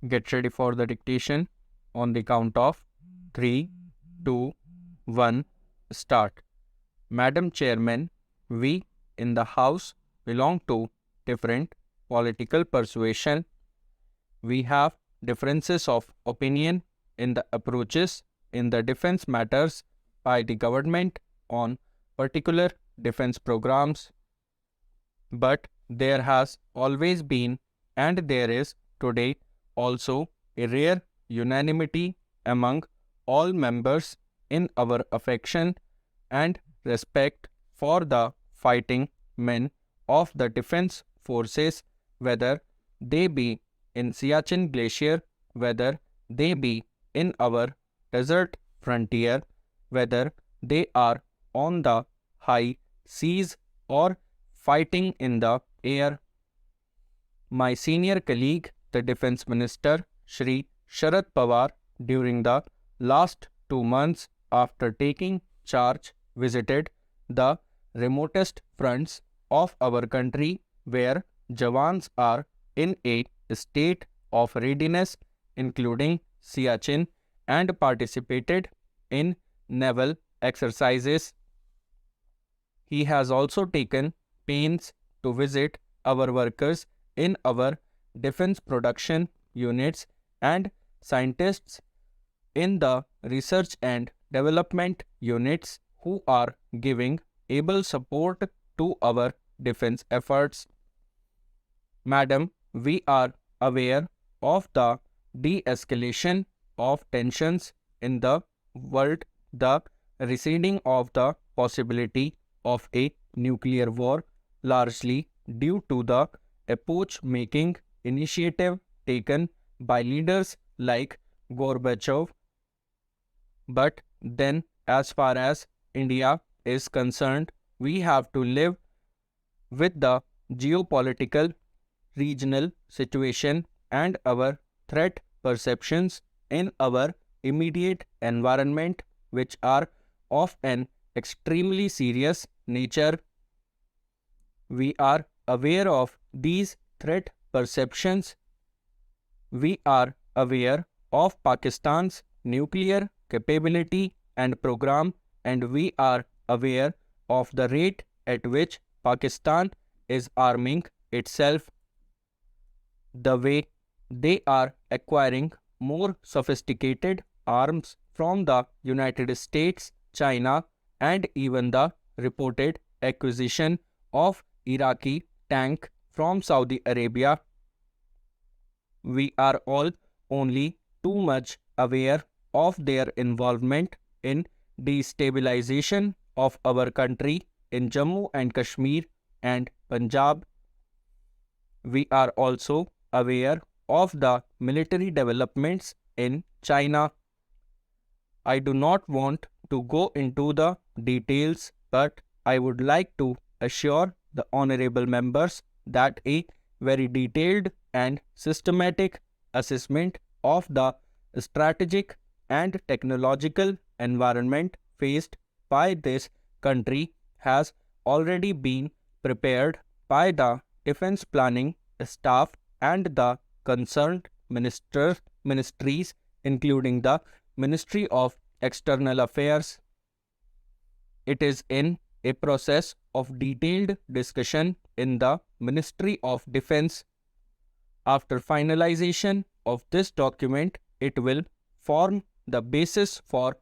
Get ready for the dictation on the count of 3, 2, 1, start. Madam Chairman, we in the House belong to different political persuasion. We have differences of opinion in the approaches in the defense matters by the government on particular defense programs. But there has always been, and there is today also, a rare unanimity among all members in our affection and respect for the fighting men of the defense forces, whether they be in Siachen Glacier, whether they be in our desert frontier, whether they are on the high seas or fighting in the air. My senior colleague, the Defense Minister, Shri Sharad Pawar, during the last 2 months after taking charge, visited the remotest fronts of our country where Jawans are in a state of readiness, including Siachen, and participated in naval exercises. He has also taken pains to visit our workers in our defense production units and scientists in the research and development units who are giving able support to our defense efforts. Madam, we are aware of the de-escalation of tensions in the world, the receding of the possibility of a nuclear war, largely due to the epoch-making initiative taken by leaders like Gorbachev. But then, as far as India is concerned, we have to live with the geopolitical regional situation and our threat perceptions in our immediate environment, which are of an extremely serious nature. We are aware of these threat perceptions. We are aware of Pakistan's nuclear capability and program, and we are aware of the rate at which Pakistan is arming itself, the way they are acquiring more sophisticated arms from the United States, China, and even the reported acquisition of Iraqi tank from Saudi Arabia. We are all only too much aware of their involvement in destabilization of our country in Jammu and Kashmir and Punjab. We are also aware of the military developments in China. I do not want to go into the details, but I would like to assure the honorable members that a very detailed and systematic assessment of the strategic and technological environment faced by this country has already been prepared by the defense planning staff and the concerned ministries, including the Ministry of External Affairs. It is in a process of detailed discussion in the Ministry of Defense. After finalization of this document, it will form the basis for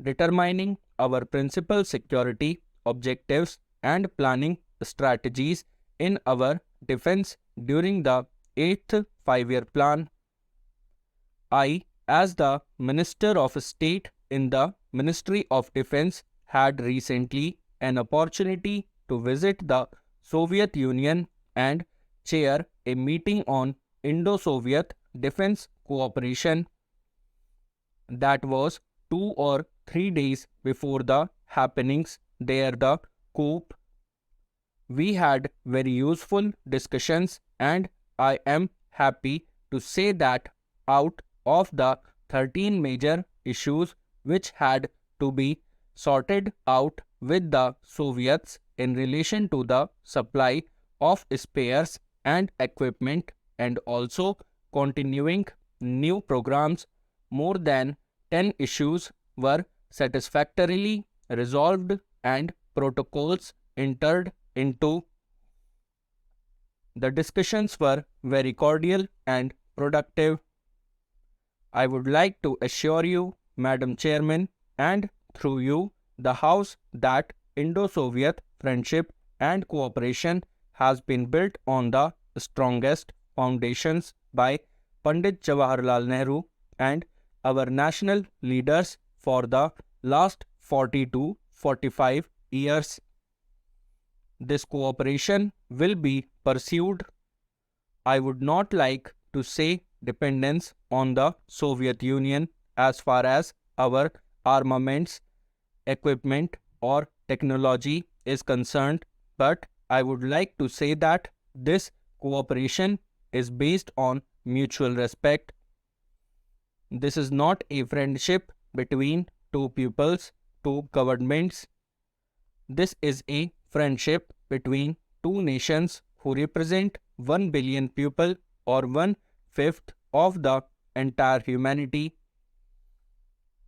determining our principal security objectives and planning strategies in our defense during the 8th 5-year plan. I, as the Minister of State in the Ministry of Defense, had recently an opportunity to visit the Soviet Union and chair a meeting on Indo-Soviet defense cooperation. That was 2 or 3 days before the happenings there, the coup. We had very useful discussions, and I am happy to say that out of the 13 major issues which had to be sorted out with the Soviets in relation to the supply of spares and equipment, and also continuing new programs. More than 10 issues were satisfactorily resolved and protocols entered into. The discussions were very cordial and productive. I would like to assure you, Madam Chairman, and through you, the House, that Indo-Soviet friendship and cooperation has been built on the strongest foundations by Pandit Jawaharlal Nehru and our national leaders for the last 40 to 45 years. This cooperation will be pursued. I would not like to say dependence on the Soviet Union as far as our armaments, equipment or technology is concerned, but I would like to say that this cooperation is based on mutual respect. This is not a friendship between two peoples, two governments. This is a friendship between two nations who represent 1 billion people or 1/5 of the entire humanity.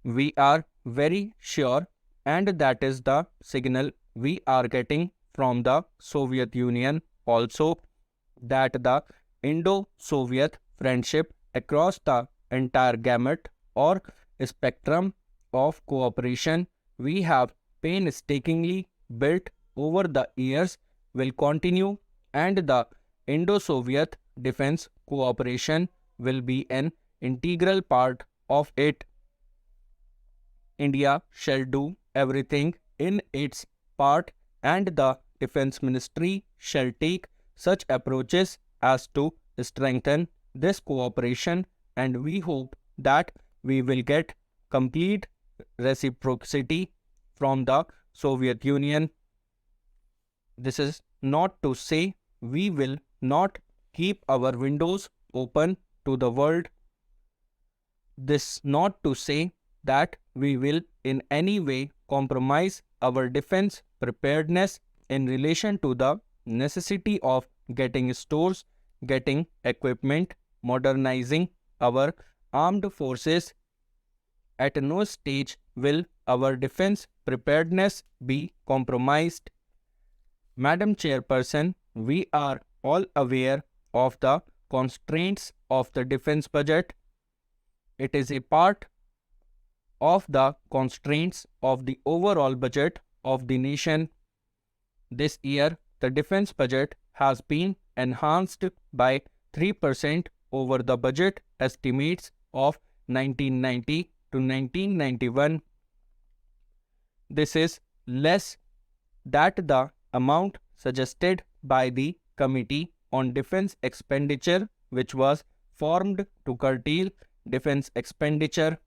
We are very sure, and that is the signal we are getting from the Soviet Union also, that the Indo-Soviet friendship across the entire gamut or spectrum of cooperation we have painstakingly built over the years will continue, and the Indo-Soviet defense cooperation will be an integral part of it. India shall do everything in its part, and the Defense Ministry shall take such approaches as to strengthen this cooperation, and we hope that we will get complete reciprocity from the Soviet Union. This is not to say we will not keep our windows open to the world. This not to say that we will in any way compromise our defense preparedness in relation to the necessity of getting stores, getting equipment, modernizing our armed forces. At no stage will our defense preparedness be compromised. Madam Chairperson, we are all aware of the constraints of the defense budget. It is a part of the constraints of the overall budget of the nation. This year, the defense budget has been enhanced by 3% over the budget estimates of 1990 to 1991. This is less than the amount suggested by the Committee on Defense Expenditure, which was formed to curtail defense expenditure.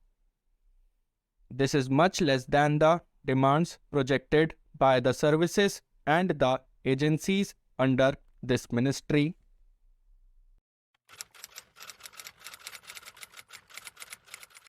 This is much less than the demands projected by the services and the agencies under this ministry.